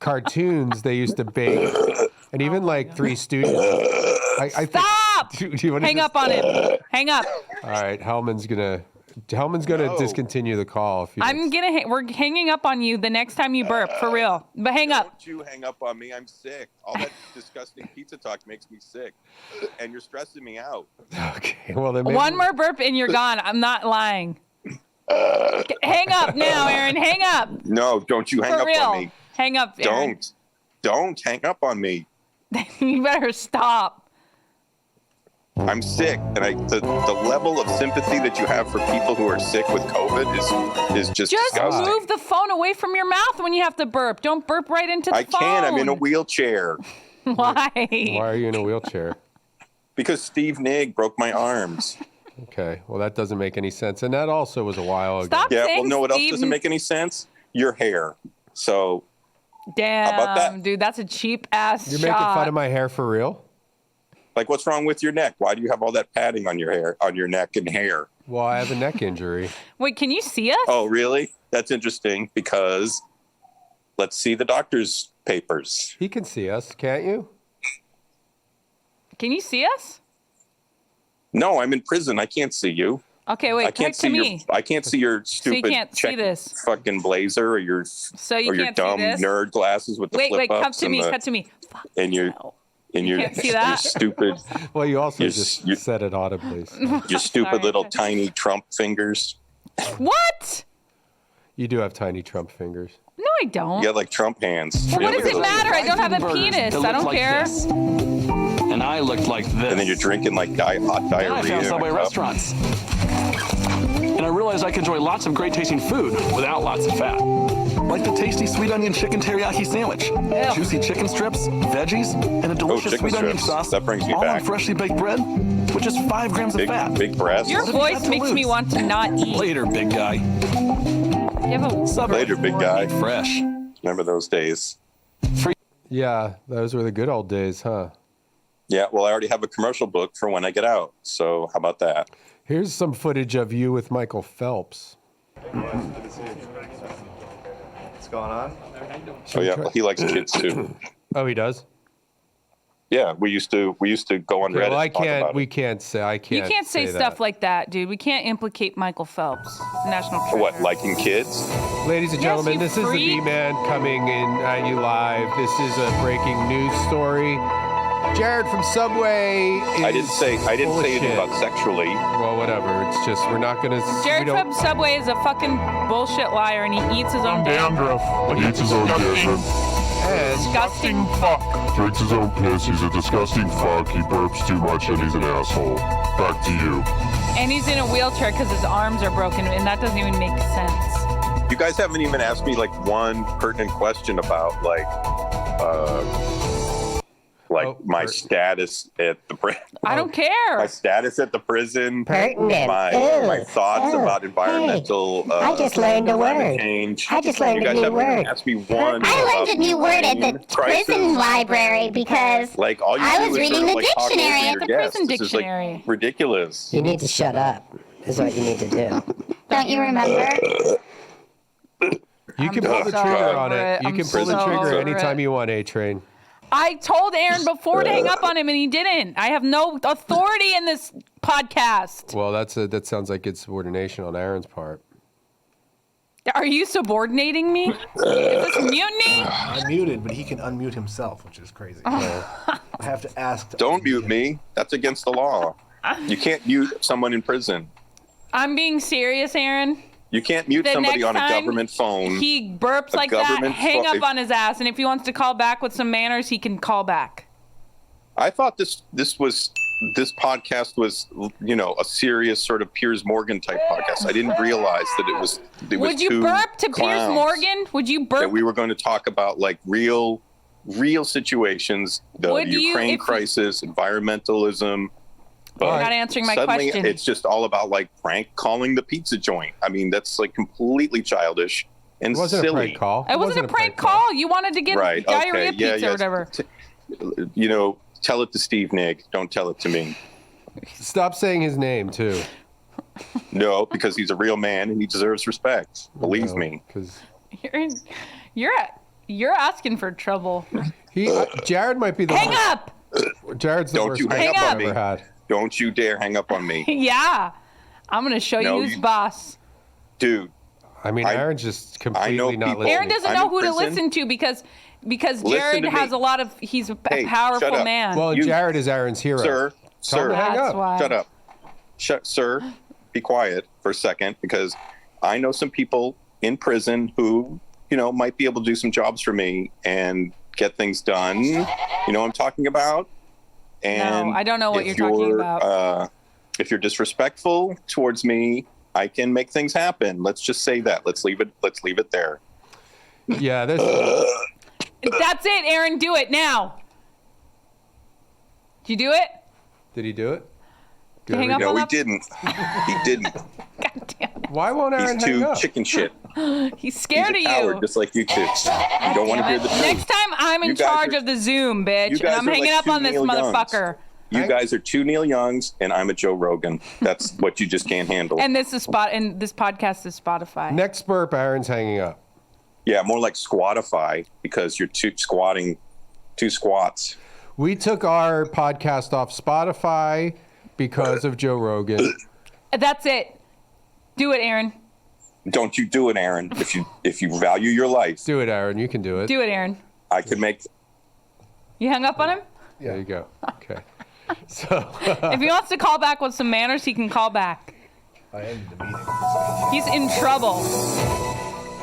Cartoons they used to bake, and even like Three Stooges. Stop! Do you want to Hang up on him. Hang up. All right, Hellman's gonna discontinue the call. If you We're hanging up on you the next time you burp, for real. But hang up. Don't you hang up on me. I'm sick. All that disgusting pizza talk makes me sick. And you're stressing me out. Okay, well then One more burp and you're gone. I'm not lying. Hang up now, Aaron. Hang up. No, don't you hang For up real. on me. Hang up, Aaron. Don't hang up on me. You better stop. I'm sick, and the level of sympathy that you have for people who are sick with COVID is just disgusting. Move the phone away from your mouth when you have to burp. Don't burp right into the phone. I can't. I'm in a wheelchair. Why? Why are you in a wheelchair? Because Steve Nigg broke my arms. Okay, well that doesn't make any sense, and that also was a while ago. Stop Yeah, saying well, no, what else Steve- doesn't make any sense? Your hair. So, Damn, how about that? dude, that's a cheap ass You're shot. making fun of my hair for real? Like, what's wrong with your neck? Why do you have all that padding on your hair, on your neck and hair? Well, I have a neck injury. Wait, can you see us? Oh, really? That's interesting because let's see the doctor's papers. He can see us, can't you? Can you see us? No, I'm in prison. I can't see you. Okay, wait, I can't talk to see me. I can't see your So you stupid can't see this. fucking blazer or your you or your can't see dumb this? nerd glasses with the Wait, flip cut ups to me, cut to me. and your can't see your that? stupid Well, you also Your- just your- said it audibly. So. your stupid Sorry. little tiny Trump fingers. What? You do have tiny Trump fingers. No, I don't. You got like Trump hands. Well, what does it matter? I don't have a penis. I don't care. And I looked like this. And then you're drinking like hot Then diarrhea. I found in a Subway cup. restaurants. And I realized I could enjoy lots of great tasting food without lots of fat. Like the tasty sweet onion chicken teriyaki sandwich, juicy chicken strips, veggies, and a delicious chicken sweet onion strips. sauce, That brings me all back. on freshly baked bread, with just 5 grams of fat. Big breasts. Your What have you voice got to makes me lose? want to not eat. Later, big guy. You have a Subway. Later, big guy. Fresh. Remember those days? Yeah, those were the good old days, huh? Yeah, well, I already have a commercial booked for when I get out. So how about that? Here's some footage of you with Michael Phelps. What's going on? Oh yeah, well, he likes kids too. Oh, he does? Yeah, we used to go on Okay, Reddit. well, I and talk can't. about We it. can't say. I You can't. can't say stuff like that, dude. We can't implicate Michael Phelps, national treasure. What, liking kids? Ladies and Yes, gentlemen, you this is the freak. B-Man coming in at you live. This is a breaking news story. Jared from Subway is I didn't say full of anything shit. about sexually. Well, whatever. It's just we're not gonna. Jared we don't- from Subway is a fucking bullshit liar, and he eats his own Dandruff. dandruff. Like eats his own dandruff. Disgusting fuck. Drinks his own piss. He's a disgusting fuck. He burps too much and he's an asshole. Back to you. And he's in a wheelchair because his arms are broken, and that doesn't even make sense. You guys haven't even asked me like one pertinent question about like my status at the prison. I don't care. My status at the prison. Pertinent. My thoughts about environmental. I just learned a word. Change. I just learned you a guys new haven't even word. asked me one. I learned a new word at the prison library because Like all you I do was is reading sort of, the like, talk over dictionary your at the guests. prison This is, like, dictionary. ridiculous. You need to shut up, is what you need to do. Don't you remember? You can pull the so trigger on over it. it. You I'm can pull the so trigger over anytime it. you want, A-Train. I told Aaron before to hang up on him, and he didn't. I have no authority in this podcast. Well, that sounds like it's subordination on Aaron's part. Are you subordinating me? Is this mutiny? I'm muted, but he can unmute himself, which is crazy. I have to ask. Don't mute me. That's against the law. You can't mute someone in prison. I'm being serious, Aaron. You can't mute The somebody next on a time government phone. He burps A like that, government hang phone- up on his ass, and if he wants to call back with some manners, he can call back. I thought this podcast was, a serious sort of Piers Morgan type podcast. I didn't realize that it was Would you two burp to Piers clowns Morgan? Would you that burp? we were going to talk about like real situations, the Would you, Ukraine if- crisis, environmentalism. You're But not answering my suddenly question. it's just all about like prank calling the pizza joint. I mean, that's like completely childish and It wasn't silly. a prank call. It wasn't a prank call. You wanted to get Right. diarrhea Okay. Yeah. pizza or whatever. Tell it to Steve Nig. Don't tell it to me. Stop saying his name, too. No, because he's a real man and he deserves respect. Believe me. Because You're asking for trouble. Jared might be the Hang worst. up! Jared's the Don't worst you man hang I've up on ever me. had. Don't you dare hang up on me. Yeah. I'm going to show No, you who's you- boss. Dude. I mean, Aaron's just completely not listening. Aaron doesn't I'm know in who to prison. listen to because Listen Jared to has me. a lot of, he's a Hey, powerful shut up. man. Well, and Jared is Aaron's hero. Sir, Tell him to hang That's up. why. shut up. Sir, be quiet for a second because I know some people in prison who, might be able to do some jobs for me and get things done. You know what I'm talking about? And No, I don't know what if you're talking about. If you're disrespectful towards me, I can make things happen. Let's just say that. Let's leave it there. Yeah, That's it, Aaron. Do it now. Did you do it? Did he do it? Did you hang up No, on he that? didn't. He didn't. Why won't Aaron He's hang too up? chicken shit. He's scared He's a of coward, you. just like you two. You don't want to hear the truth. Next time, I'm in You guys charge are- of the Zoom, bitch, you and guys I'm are hanging like up two on this Neil Youngs. motherfucker. You guys are two Neil Youngs, and I'm a Joe Rogan. That's what you just can't handle. And this podcast is Spotify. Next burp, Aaron's hanging up. Yeah, more like squatify because you're two squats. We took our podcast off Spotify because of Joe Rogan. That's it. Do it, Aaron. Don't you do it, Aaron. If you value your life, Do it, Aaron. You can do it. Do it, Aaron. I could make. You hung up on him? There you go. Okay. So If he wants to call back with some manners, he can call back. I ended the meeting. He's in trouble.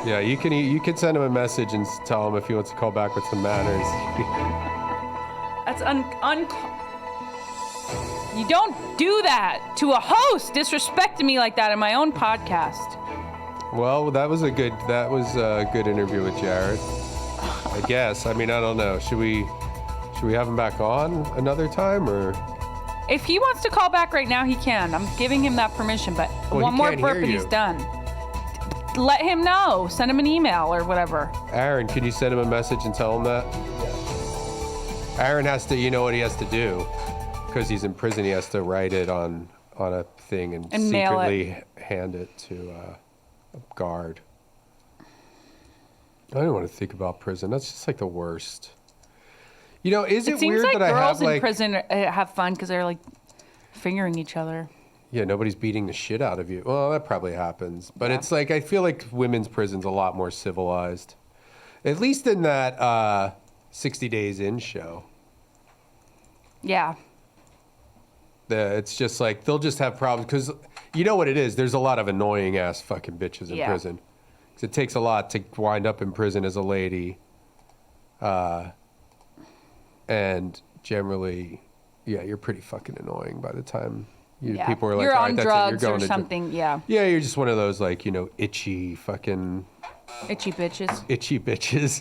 yeah, you can send him a message and tell him if he wants to call back with some manners. That's You don't do that to a host, disrespecting me like that in my own podcast. Well, that was a good interview with Jared. I guess. I mean, I don't know. Should we have him back on another time or? If he wants to call back right now, he can. I'm giving him that permission, but Well, one he more can't burp hear and he's you. done. Let him know. Send him an email or whatever. Aaron, can you send him a message and tell him that? Aaron has to, you know what he has to do? Because he's in prison, he has to write it on a thing and mail it. secretly hand it to a guard. I don't want to think about prison. That's just like the worst. Is it seems weird like that I have girls in like prison have fun because they're like fingering each other. Yeah, nobody's beating the shit out of you. Well, that probably happens. But it's like, I feel like women's prison's a lot more civilized. At least in that 60 Days In show. Yeah. It's just like, they'll just have problems. Because you know what it is? There's a lot of annoying ass fucking bitches in Yeah. prison. 'Cause it takes a lot to wind up in prison as a lady. And generally, yeah, you're pretty fucking annoying by the time Yeah. people are like, you're all right, on that's drugs it. You're going or to something. Yeah. Yeah, you're just one of those like, itchy fucking... Itchy bitches. Itchy bitches.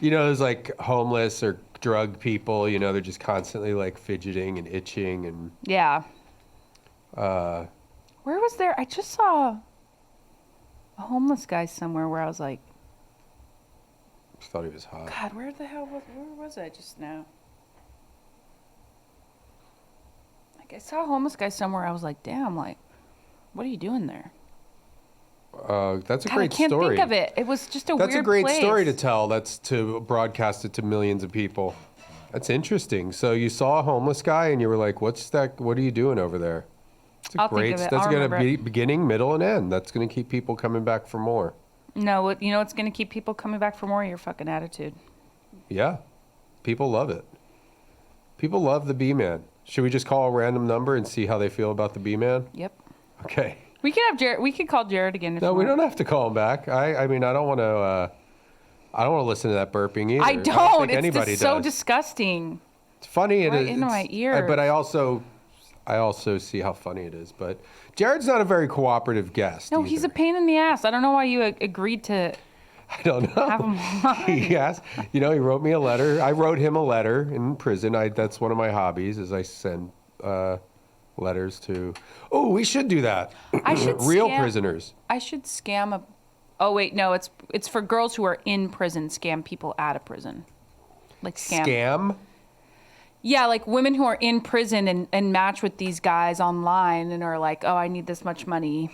Those like homeless or drug people, they're just constantly like fidgeting and itching and... Yeah. Where was there? I just saw a homeless guy somewhere where I was like... I thought he was hot. God, where was I just now? Like I saw a homeless guy somewhere. I was like, damn, like, what are you doing there? That's a God, great I can't story. think of it. It was just a weird That's a great place. story to tell. That's to broadcast it to millions of people. That's interesting. So you saw a homeless guy and you were like, what's that? What are you doing over there? It's I'll think of it. That's I'll going to remember be it. beginning, middle, and end. That's going to keep people coming back for more. No, you know what's going to keep people coming back for more? Your fucking attitude. Yeah. People love it. People love the B-Man. Should we just call a random number and see how they feel about the B-Man? Yep. Okay. We could have Jared. We could call Jared again. If No, you we want. don't have to call him back. I mean, I don't want to. I don't want to listen to that burping either. I don't. think It's anybody just so does. disgusting. It's funny. Right into my ear. But I also see how funny it is. But Jared's not a very cooperative guest. No, either. he's a pain in the ass. I don't know why you agreed to. I don't know. Have him on. He asked. He wrote me a letter. I wrote him a letter in prison. That's one of my hobbies. Is I send letters to. Oh, we should do that. I should real scam- prisoners. I should scam a. Oh wait, no. It's for girls who are in prison. Scam people out of prison. Like Scam. Yeah, like women who are in prison and match with these guys online and are like, oh, I need this much money.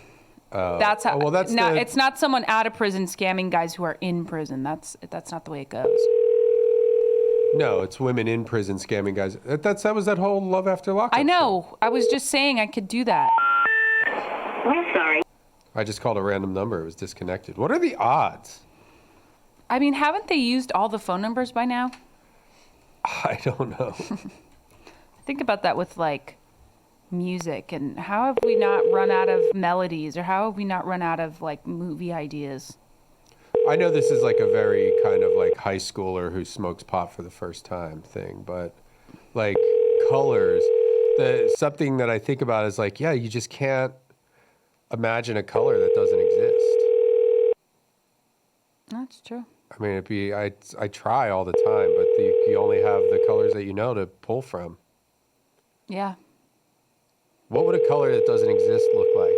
That's how. Well, that's it's not someone out of prison scamming guys who are in prison. That's not the way it goes. No, it's women in prison scamming guys. That was that whole Love After Lockup. I know. I was just saying I could do that. I'm sorry. I just called a random number. It was disconnected. What are the odds? I mean, haven't they used all the phone numbers by now? I don't know. Think about that with like music and how have we not run out of melodies or how have we not run out of like movie ideas? I know this is like a very kind of like high schooler who smokes pot for the first time thing, but like colors, something that I think about is like, yeah, you just can't imagine a color that doesn't exist. That's true. I mean, I try all the time, but you only have the colors that you know to pull from. Yeah. What would a color that doesn't exist look like?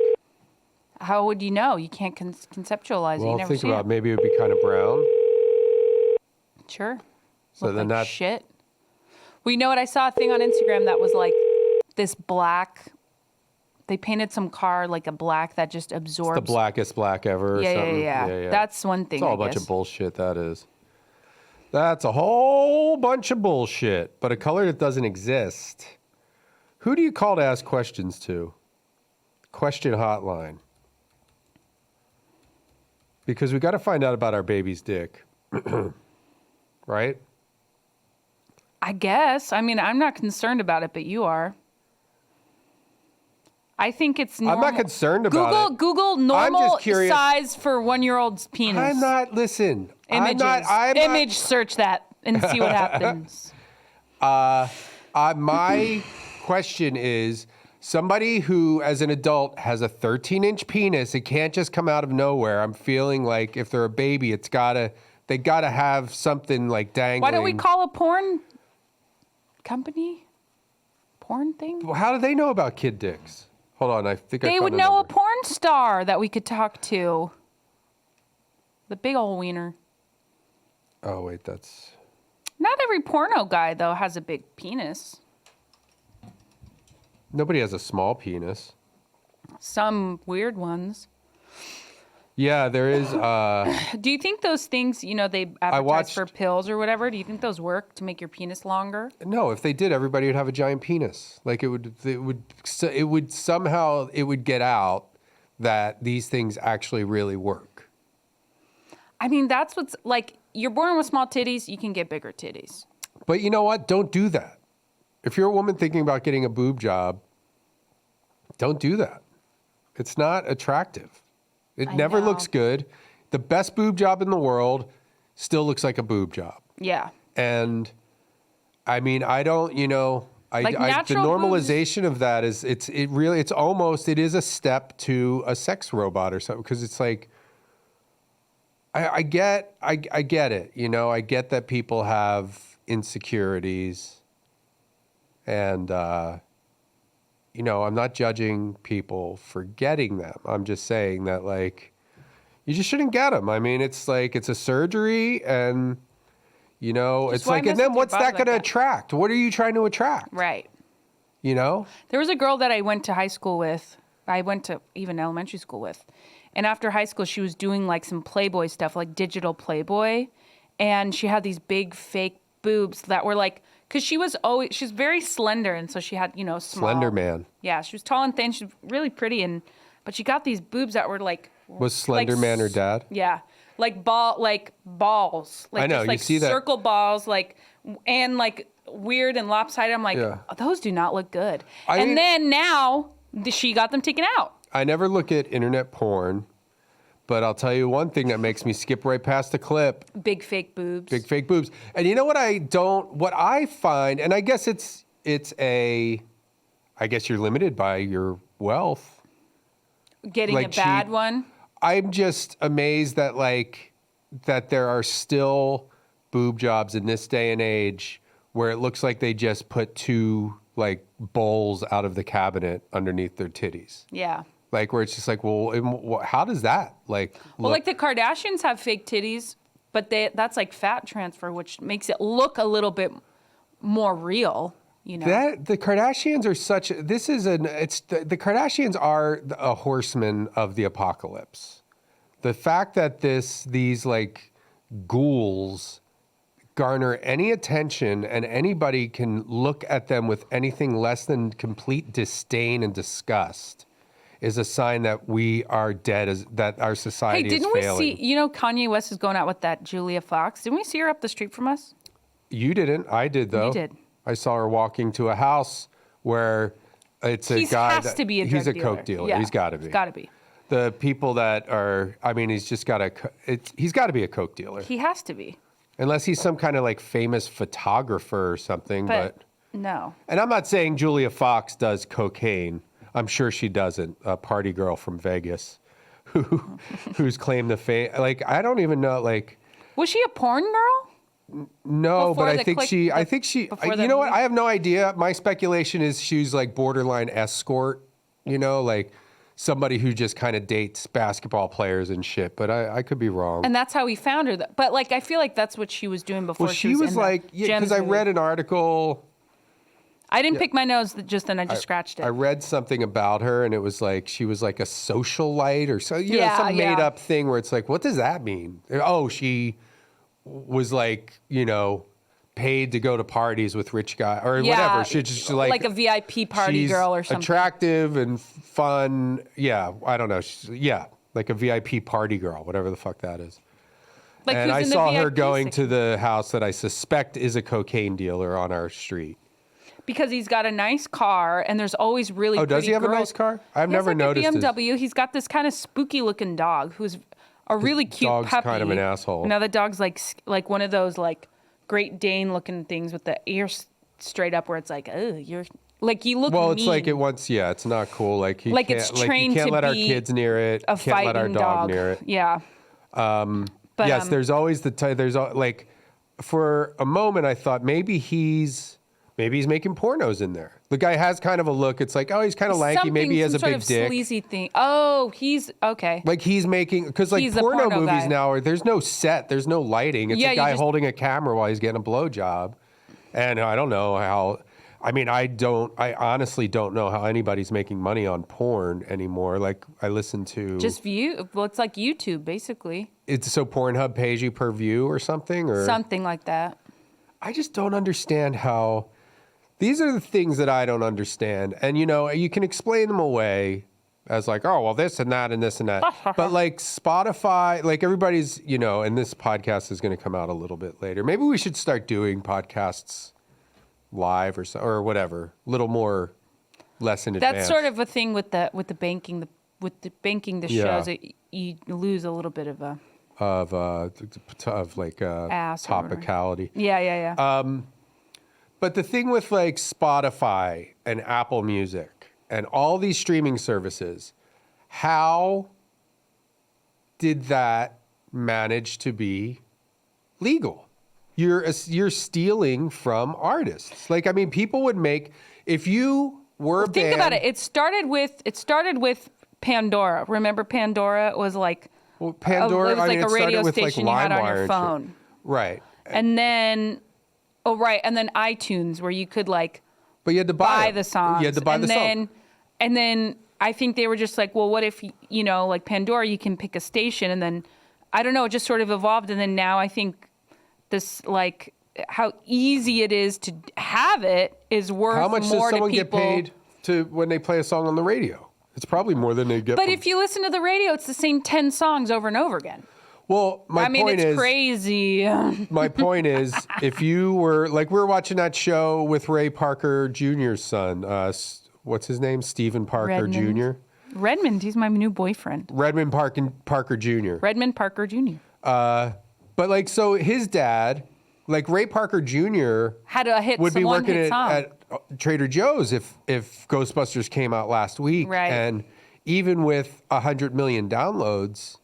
How would you know? You can't conceptualize it. You Well, never think see about it. maybe it would be kind of brown. Sure. So Look then like that shit. Well, you know what? I saw a thing on Instagram that was like this black. They painted some car like a black that just absorbs. It's the blackest black ever. Or Yeah, something. yeah. That's one thing. It's all I a bunch guess. of bullshit. That is. That's a whole bunch of bullshit. But a color that doesn't exist. Who do you call to ask questions to? Question hotline. Because we got to find out about our baby's dick. Right? I guess. I mean, I'm not concerned about it, but you are. I think it's normal. I'm not concerned about it. Google normal just curious. size for 1-year-old's penis. I'm not, listen. Images. I'm not, Image search that and see what happens. My question is, somebody who, as an adult, has a 13-inch penis, it can't just come out of nowhere. I'm feeling like if they're a baby, they gotta have something like dangling. Why don't we call a porn company? Porn thing? How do they know about kid dicks? Hold on, I think I They found would a know number. a porn star that we could talk to. The big old wiener. Oh, wait, that's... Not every porno guy, though, has a big penis. Nobody has a small penis. Some weird ones. Yeah, there is... Do you think those things, they advertise for pills or whatever, do you think those work to make your penis longer? No, if they did, everybody would have a giant penis. Like it would somehow get out that these things actually really work. I mean, that's what's like, you're born with small titties, you can get bigger titties. But you know what? Don't do that. If you're a woman thinking about getting a boob job, don't do that. It's not attractive. It never looks good. The best boob job in the world still looks like a boob job. Yeah. And I mean, I don't, the normalization of that is it is a step to a sex robot or something, because it's like, I get it, I get that people have insecurities, and I'm not judging people for getting them. I'm just saying that, like, you just shouldn't get them. I mean, it's like, it's a surgery, and it's like, and then what's that going to attract? What are you trying to attract? Right. There was a girl that I went to high school with. I went to even elementary school with. And after high school, she was doing like some Playboy stuff, like digital Playboy. And she had these big fake boobs that were like, because she's very slender. And so she had, small. Slender man. Yeah, she was tall and thin. She was really pretty. But she got these boobs that were like. Was Slender Man her dad? Yeah. Like balls. Like I know, just, like, you see that. Circle balls, and like weird and lopsided. I'm like, those do not look good. Then now she got them taken out. I never look at internet porn, but I'll tell you one thing that makes me skip right past the clip. Big fake boobs. Big fake boobs. And you know what I find, and I guess I guess you're limited by your wealth. Getting a bad one. I'm just amazed that that there are still boob jobs in this day and age where it looks like they just put two bowls out of the cabinet underneath their titties. Yeah. Where it's just like, well, how does that look? Like the Kardashians have fake titties, but that's like fat transfer, which makes it look a little bit more real. That the Kardashians are the Kardashians are a horseman of the apocalypse. The fact that these ghouls garner any attention and anybody can look at them with anything less than complete disdain and disgust is a sign that we are dead, that our society is failing. Hey, didn't we see, Kanye West is going out with that Julia Fox. Didn't we see her up the street from us? You didn't. I did, though. You did. I saw her walking to a house where it's a guy has to be a drug he's a dealer. coke dealer. Yeah, he's got to be. He's got to be. The people that are, he's just got he's got to be a coke dealer. He has to be. Unless he's some kind of famous photographer or something. But no. And I'm not saying Julia Fox does cocaine. I'm sure she doesn't. A party girl from Vegas who's claimed the fame. I don't even know. Was she a porn girl? No, but I think she, you know what? I have no idea. My speculation is she's borderline escort, somebody who just kind of dates basketball players and shit, but I could be wrong. And that's how we found her. But I feel like that's what she was doing before she was because I read an article. I didn't pick my nose just then. I just scratched it. I read something about her, and it was she was a socialite or so, some made up thing where it's what does that mean? Oh, she was paid to go to parties with rich guys or whatever. She's just like a VIP party girl or something. Attractive and fun. Yeah, I don't know. Like a VIP party girl, whatever the fuck that is. And I saw her going to the house that I suspect is a cocaine dealer on our street. Because he's got a nice car, and there's always really pretty girls. Oh, does he have a nice car? I've never noticed. A BMW. He's got this kind of spooky-looking dog who's a really cute dog's puppy. Kind of an asshole. Now the dog's like one of those Great Dane-looking things with the ears straight up, where it's oh, you're you look. Well, mean. it's it wants. Yeah, it's not cool. It's trained you can't to let our be kids near it. A can't let our dog near it. Yeah. But yes, there's always there's for a moment I thought maybe he's making pornos in there. The guy has kind of a look. It's oh, he's kind of lanky. Maybe he has a big dick. Sleazy thing. Oh, he's okay. He's making, because porno movies guy. Now there's no set, there's no lighting. It's a guy holding a camera while he's getting a blowjob, and I don't know how. I honestly don't know how anybody's making money on porn anymore. I listen to just view. Well, it's like YouTube basically. It's so Pornhub pays you per view or something, or something like that. I just don't understand how. These are the things that I don't understand. And, you can explain them away as oh, well, this and that and this and that. But Spotify, everybody's, and this podcast is going to come out a little bit later. Maybe we should start doing podcasts live or whatever, a little more, less in advance. That's sort of a thing with the banking, the shows, you lose a little bit of a like Ass or whatever. topicality. Yeah. But the thing with like Spotify and Apple Music and all these streaming services, how did that manage to be legal? You're stealing from artists. Like, I mean, people would make, if you were a band. Think about it. It started with Pandora. Remember Pandora? It was like Pandora. It was like it a radio started with, station like, you had on LimeWire your and phone. shit. Right. And then, and then iTunes, where you could like, but you had to buy the songs. You had to buy the song. And then I think they were just like, well, what if like Pandora, you can pick a station, and then I don't know, it just sort of evolved, and then now I think this like how easy it is to have it is worth more to people. How much does someone get paid when they play a song on the radio? It's probably more than they get. But if you listen to the radio, it's the same 10 songs over and over again. Well, my point is, it's crazy. My point is, if you were like, we were watching that show with Ray Parker Jr.'s son. What's his name? Stephen Parker Jr. Redmond. He's my new boyfriend. Redmond Parker Jr. Redmond Parker Jr. But like, so his dad, like Ray Parker Jr. had a hit. Would be working song. at Trader Joe's if Ghostbusters came out last week, right? And even with 100 million downloads,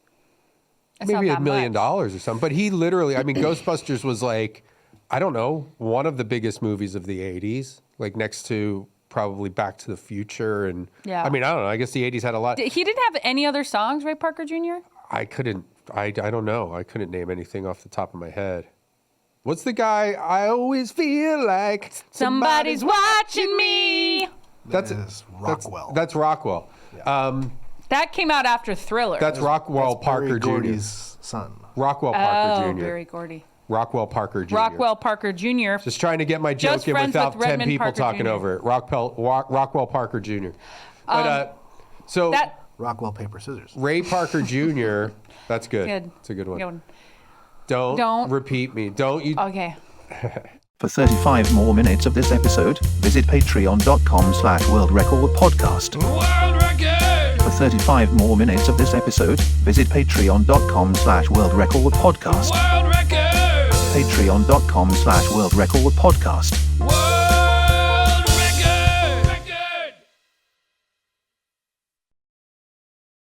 it's maybe $1 million or something. But he literally, I mean, Ghostbusters was like, I don't know, one of the biggest movies of the 80s, like next to probably Back to the Future. And yeah, I mean, I don't know. I guess the 80s had a lot. He didn't have any other songs, Ray Parker Jr.? I don't know. I couldn't name anything off the top of my head. What's the guy? I always feel like somebody's watching me. That's Rockwell. That's Rockwell. Yeah. That came out after Thriller. That's Rockwell Parker Jr. Gordy's son. Rockwell Parker Jr. Barry Gordy. Rockwell Parker Jr. Rockwell Parker Jr. Just trying to get my joke in without 10 people talking over it. Rockwell Parker Jr. But Rockwell Paper Scissors. Ray Parker Jr. That's good. Good. It's a good one. Good one. Don't repeat me. Don't you? Okay. For 35 more minutes of this episode, visit patreon.com/worldrecordpodcast. World record! For 35 more minutes of this episode, visit patreon.com/worldrecordpodcast. World record! Patreon.com/worldrecordpodcast.